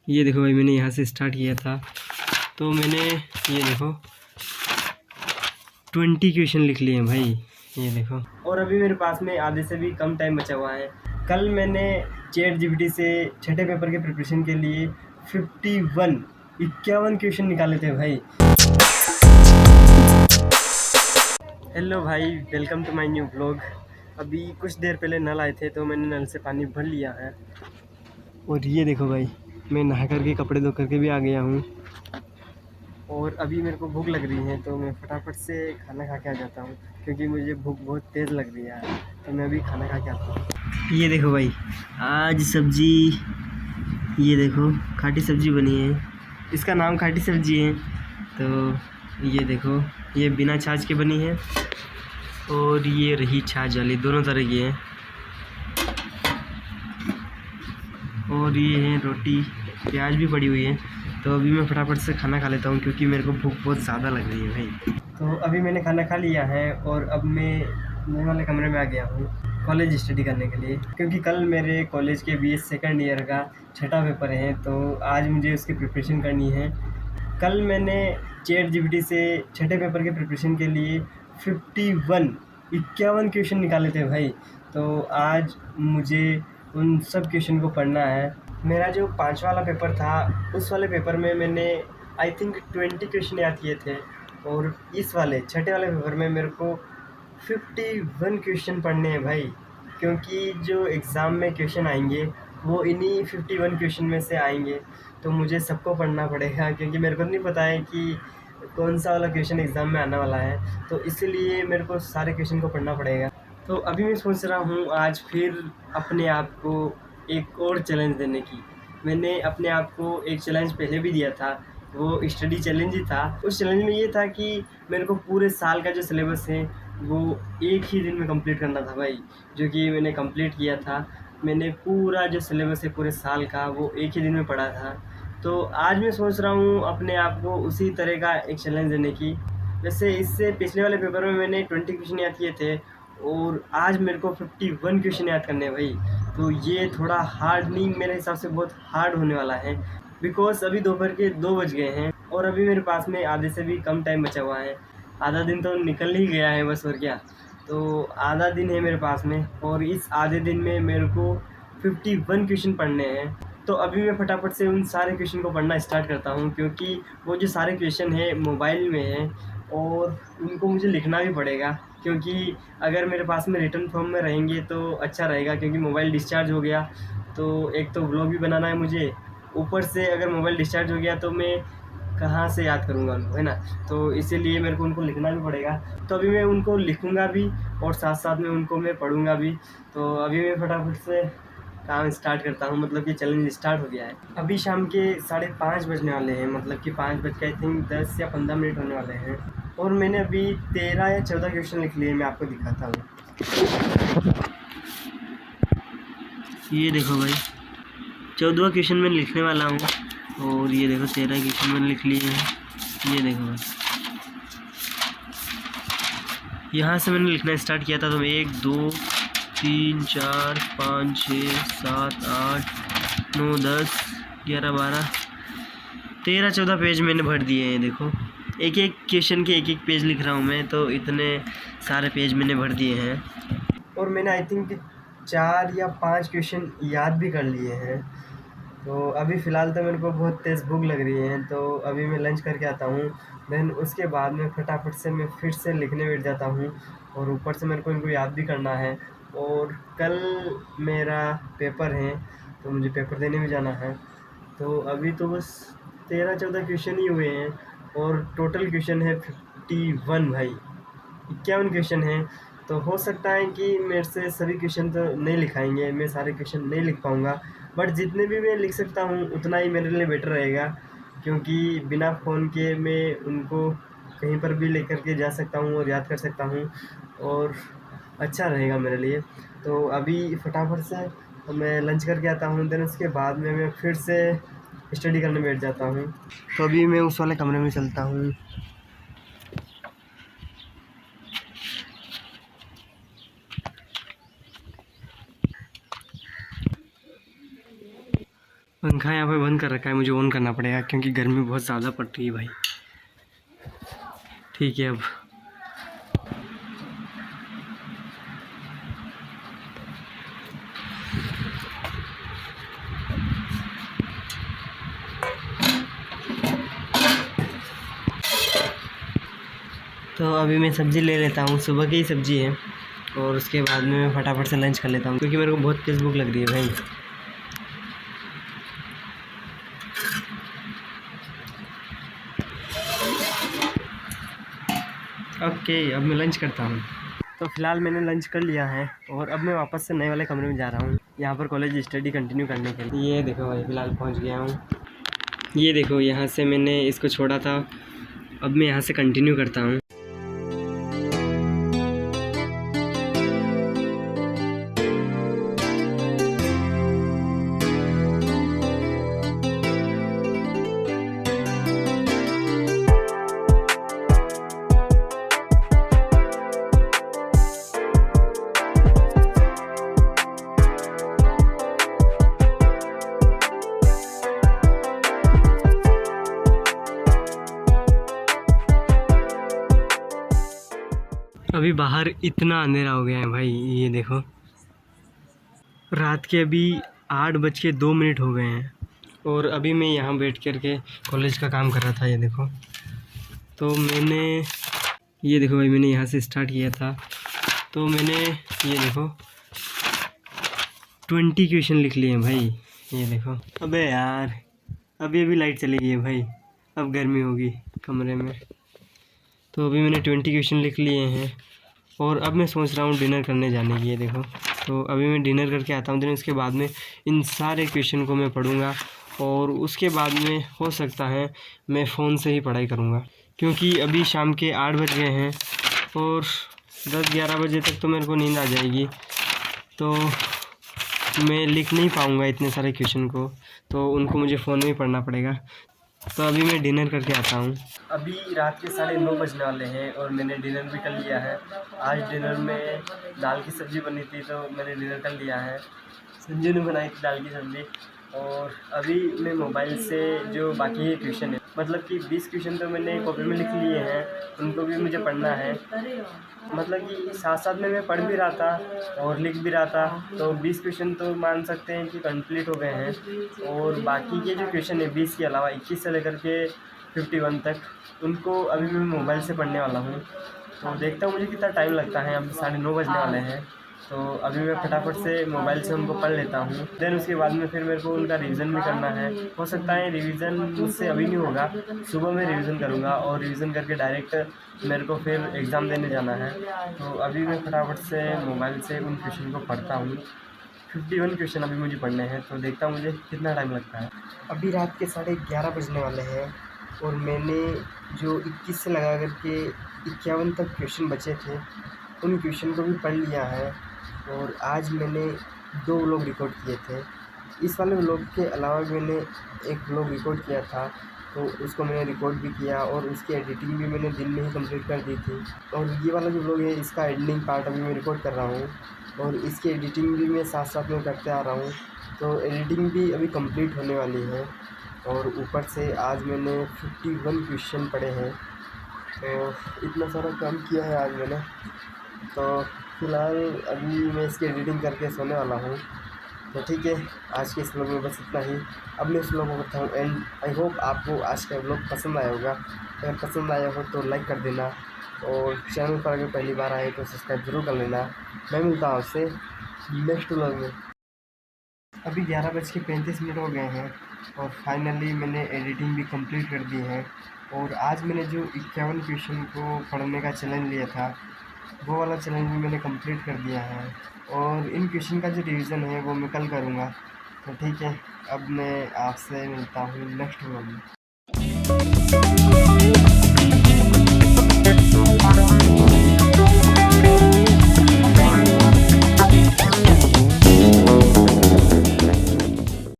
ये देखो भाई, मैंने यहाँ से स्टार्ट किया था तो मैंने ये देखो 20 क्वेश्चन लिख लिए हैं भाई, ये देखो। और अभी मेरे पास में आधे से भी कम टाइम बचा हुआ है। कल मैंने चैट जीपीटी से छठे पेपर के प्रिपरेशन के लिए 51 क्वेश्चन निकाले थे भाई। हेलो भाई, welcome to my new blog. अभी कुछ देर पहले नल आए थे तो मैंने नल से पानी भर लिया है। और ये देखो भाई, मैं नहा करके कपड़े धो करके भी आ गया हूँ। और अभी मेरे को भूख लग रही है तो मैं फटाफट से खाना खा के आ जाता हूँ, क्योंकि मुझे भूख बहुत तेज़ लग रही है। तो मैं अभी खाना खा के आता हूँ। ये देखो भाई, आज सब्जी, ये देखो खाटी सब्जी बनी है। इसका नाम खाटी सब्जी है। तो ये देखो, ये बिना छाछ के बनी है और ये रही छाछ वाली, दोनों तरह की है। और ये है रोटी, प्याज भी पड़ी हुई है। तो अभी मैं फटाफट से खाना खा लेता हूँ, क्योंकि मेरे को भूख बहुत ज़्यादा लग रही है भाई। तो अभी मैंने खाना खा लिया है और अब मैं नए वाले कमरे में आ गया हूँ कॉलेज स्टडी करने के लिए, क्योंकि कल मेरे कॉलेज के बीएस सेकंड ईयर का छठा पेपर है। तो आज मुझे उसकी प्रिपरेशन करनी है। कल मैंने चैट जीपीटी से छठे पेपर के प्रिपरेशन के लिए 51 क्वेश्चन निकाले थे भाई। तो आज मुझे उन सब क्वेश्चन को पढ़ना है। मेरा जो 5वां वाला पेपर था, उस वाले पेपर में मैंने आई थिंक 20 क्वेश्चन याद किए थे। और इस वाले छठे वाले पेपर में मेरे को 51 क्वेश्चन पढ़ने हैं भाई, क्योंकि जो एग्ज़ाम में क्वेश्चन आएंगे वो इन्हीं 51 क्वेश्चन में से आएंगे। तो मुझे सबको पढ़ना पड़ेगा, क्योंकि मेरे को नहीं पता है कि कौन सा वाला क्वेश्चन एग्ज़ाम में आने वाला है। तो इसीलिए मेरे को सारे क्वेश्चन को पढ़ना पड़ेगा। तो अभी मैं सोच रहा हूँ आज फिर अपने आप को एक और चैलेंज देने की। मैंने अपने आप को एक चैलेंज पहले भी दिया था, वो स्टडी चैलेंज ही था। उस चैलेंज में ये था कि मेरे को पूरे साल का जो सिलेबस है वो एक ही दिन में कंप्लीट करना था भाई, जो कि मैंने कंप्लीट किया था। मैंने पूरा जो सिलेबस है पूरे साल का वो एक ही दिन में पढ़ा था। तो आज मैं सोच रहा हूँ अपने आप को उसी तरह का एक चैलेंज देने की। वैसे इससे पिछले वाले पेपर में मैंने 20 क्वेश्चन याद किए थे और आज मेरे को 51 क्वेश्चन याद करने हैं भाई। तो ये थोड़ा हार्ड नहीं, मेरे हिसाब से बहुत हार्ड होने वाला है, बिकॉज अभी दोपहर के 2 बज गए हैं और अभी मेरे पास में आधे से भी कम टाइम बचा हुआ है। आधा दिन तो निकल ही गया है बस, और क्या। तो आधा दिन है मेरे पास में और इस आधे दिन में मेरे को 51 क्वेश्चन पढ़ने हैं। तो अभी मैं फटाफट से उन सारे क्वेश्चन को पढ़ना स्टार्ट करता हूँ, क्योंकि वो जो सारे क्वेश्चन है मोबाइल में है और उनको मुझे लिखना भी पड़ेगा। क्योंकि अगर मेरे पास में रिटन फॉर्म में रहेंगे तो अच्छा रहेगा, क्योंकि मोबाइल डिस्चार्ज हो गया तो एक तो व्लॉग भी बनाना है मुझे, ऊपर से अगर मोबाइल डिस्चार्ज हो गया तो मैं कहाँ से याद करूँगा उनको, है ना। तो इसीलिए मेरे को उनको लिखना भी पड़ेगा। तो अभी मैं उनको लिखूँगा भी और साथ साथ में उनको मैं पढ़ूँगा भी। तो अभी मैं फटाफट से काम स्टार्ट करता हूँ, मतलब कि चैलेंज स्टार्ट हो गया है। अभी शाम के 5:30 बजने वाले हैं, मतलब कि 5 बज के आई थिंक 10 या 15 मिनट होने वाले हैं। और मैंने अभी 13 या 14 क्वेश्चन लिख लिए, मैं आपको दिखाता हूँ। ये देखो भाई, 14वां क्वेश्चन मैं लिखने वाला हूँ और ये देखो 13 क्वेश्चन मैंने लिख लिए हैं। ये देखो भाई, यहाँ से मैंने लिखना स्टार्ट किया था। तो 1 2 3 4 5 6 7 8 9 10 11 12 13 14 पेज मैंने भर दिए हैं। देखो, एक एक क्वेश्चन के एक एक पेज लिख रहा हूँ मैं, तो इतने सारे पेज मैंने भर दिए हैं। और मैंने आई थिंक 4 या 5 क्वेश्चन याद भी कर लिए हैं। तो अभी फ़िलहाल तो मेरे को बहुत तेज़ भूख लग रही है, तो अभी मैं लंच करके आता हूँ। देन उसके बाद में फटाफट से मैं फिर से लिखने बैठ जाता हूँ और ऊपर से मेरे को इनको याद भी करना है। और कल मेरा पेपर है तो मुझे पेपर देने भी जाना है। तो अभी तो बस 13 14 क्वेश्चन ही हुए हैं और टोटल क्वेश्चन है 51 भाई, 51 क्वेश्चन हैं। तो हो सकता है कि मेरे से सभी क्वेश्चन तो नहीं लिखाएंगे, मैं सारे क्वेश्चन नहीं लिख पाऊँगा, बट जितने भी मैं लिख सकता हूँ उतना ही मेरे लिए बेटर रहेगा, क्योंकि बिना फ़ोन के मैं उनको कहीं पर भी लेकर के जा सकता हूँ और याद कर सकता हूँ और अच्छा रहेगा मेरे लिए। तो अभी फटाफट से मैं लंच करके आता हूँ, देन उसके बाद में मैं फिर से स्टडी करने बैठ जाता हूँ। तो अभी मैं उस वाले कमरे में चलता हूँ। पंखा यहाँ पे बंद कर रखा है, मुझे ऑन करना पड़ेगा क्योंकि गर्मी बहुत ज़्यादा पड़ रही है भाई। ठीक है अब तो अभी मैं सब्ज़ी ले लेता हूँ, सुबह की ही सब्ज़ी है, और उसके बाद में मैं फटाफट से लंच कर लेता हूँ क्योंकि मेरे को बहुत तेज़ भूख लग रही है भाई। ओके अब मैं लंच करता हूँ। तो फ़िलहाल मैंने लंच कर लिया है और अब मैं वापस से नए वाले कमरे में जा रहा हूँ, यहाँ पर कॉलेज स्टडी कंटिन्यू करने के लिए। ये देखो भाई फ़िलहाल पहुँच गया हूँ। ये देखो यहाँ से मैंने इसको छोड़ा था, अब मैं यहाँ से कंटिन्यू करता हूँ। अभी बाहर इतना अंधेरा हो गया है भाई, ये देखो रात के अभी 8:02 हो गए हैं और अभी मैं यहाँ बैठ कर के कॉलेज का काम कर रहा था। ये देखो तो ये देखो भाई मैंने यहाँ से स्टार्ट किया था, तो मैंने ये देखो 20 क्वेश्चन लिख लिए हैं भाई। ये देखो अबे यार अभी लाइट चली गई है भाई, अब गर्मी होगी कमरे में। तो अभी मैंने 20 क्वेश्चन लिख लिए हैं और अब मैं सोच रहा हूँ डिनर करने जाने की। ये देखो तो अभी मैं डिनर करके आता हूँ, देन उसके बाद में इन सारे क्वेश्चन को मैं पढ़ूँगा और उसके बाद में हो सकता है मैं फ़ोन से ही पढ़ाई करूँगा क्योंकि अभी शाम के 8 बज गए हैं और 10-11 बजे तक तो मेरे को नींद आ जाएगी, तो मैं लिख नहीं पाऊँगा इतने सारे क्वेश्चन को, तो उनको मुझे फ़ोन में ही पढ़ना पड़ेगा। तो अभी मैं डिनर करके आता हूँ। अभी रात के 9:30 बजने वाले हैं और मैंने डिनर भी कर लिया है। आज डिनर में दाल की सब्ज़ी बनी थी तो मैंने डिनर कर लिया है। संजू ने बनाई थी दाल की सब्ज़ी। और अभी मैं मोबाइल से जो बाकी के क्वेश्चन है, मतलब कि 20 क्वेश्चन तो मैंने कॉपी में लिख लिए हैं, उनको भी मुझे पढ़ना है। मतलब कि साथ साथ में मैं पढ़ भी रहा था और लिख भी रहा था, तो 20 क्वेश्चन तो मान सकते हैं कि कंप्लीट हो गए हैं। और बाकी के जो क्वेश्चन है 20 के अलावा 21 से लेकर के 51 तक, उनको अभी मैं मोबाइल से पढ़ने वाला हूँ। तो देखता हूँ मुझे कितना टाइम लगता है। अब 9:30 बजने वाले हैं, तो अभी मैं फटाफट से मोबाइल से उनको पढ़ लेता हूँ। देन उसके बाद में फिर मेरे को उनका रिवीजन भी करना है। हो सकता है रिवीजन मुझसे अभी नहीं होगा, सुबह में रिवीजन करूँगा और रिवीजन करके डायरेक्ट मेरे को फिर एग्ज़ाम देने जाना है। तो अभी मैं फटाफट से मोबाइल से उन क्वेश्चन को पढ़ता हूँ। 51 क्वेश्चन अभी मुझे पढ़ने हैं, तो देखता हूँ मुझे कितना टाइम लगता है। अभी रात के 11:30 बजने वाले हैं और मैंने जो 21 से लगा करके 51 तक क्वेश्चन बचे थे, उन क्वेश्चन को भी पढ़ लिया है। और आज मैंने 2 व्लॉग रिकॉर्ड किए थे। इस वाले व्लॉग के अलावा मैंने एक व्लॉग रिकॉर्ड किया था, तो उसको मैंने रिकॉर्ड भी किया और उसकी एडिटिंग भी मैंने दिन में ही कंप्लीट कर दी थी। और ये वाला जो व्लॉग है इसका एडिटिंग पार्ट अभी मैं रिकॉर्ड कर रहा हूँ और इसकी एडिटिंग भी मैं साथ साथ में करते आ रहा हूँ। तो एडिटिंग भी अभी कंप्लीट होने वाली है और ऊपर से आज मैंने 51 क्वेश्चन पढ़े हैं, तो इतना सारा काम किया है आज मैंने। तो फ़िलहाल अभी मैं इसकी एडिटिंग करके सोने वाला हूँ। तो ठीक है, आज के इस व्लॉग में बस इतना ही। अब मैं इस व्लॉग को करता हूँ एंड। आई होप आपको आज का व्लॉग पसंद आया होगा। अगर पसंद आया हो तो लाइक कर देना और चैनल पर अगर पहली बार आए तो सब्सक्राइब ज़रूर कर लेना। मैं मिलता हूँ आपसे नेक्स्ट व्लॉग में। अभी 11:35 हो गए हैं और फाइनली मैंने एडिटिंग भी कंप्लीट कर दी है। और आज मैंने जो 51 क्वेश्चन को पढ़ने का चैलेंज लिया था, वो वाला चैलेंज भी मैंने कंप्लीट कर दिया है। और इन क्वेश्चन का जो रिवीजन है वो मैं कल करूँगा। तो ठीक है, अब मैं आपसे मिलता हूँ नेक्स्ट व्लॉग में।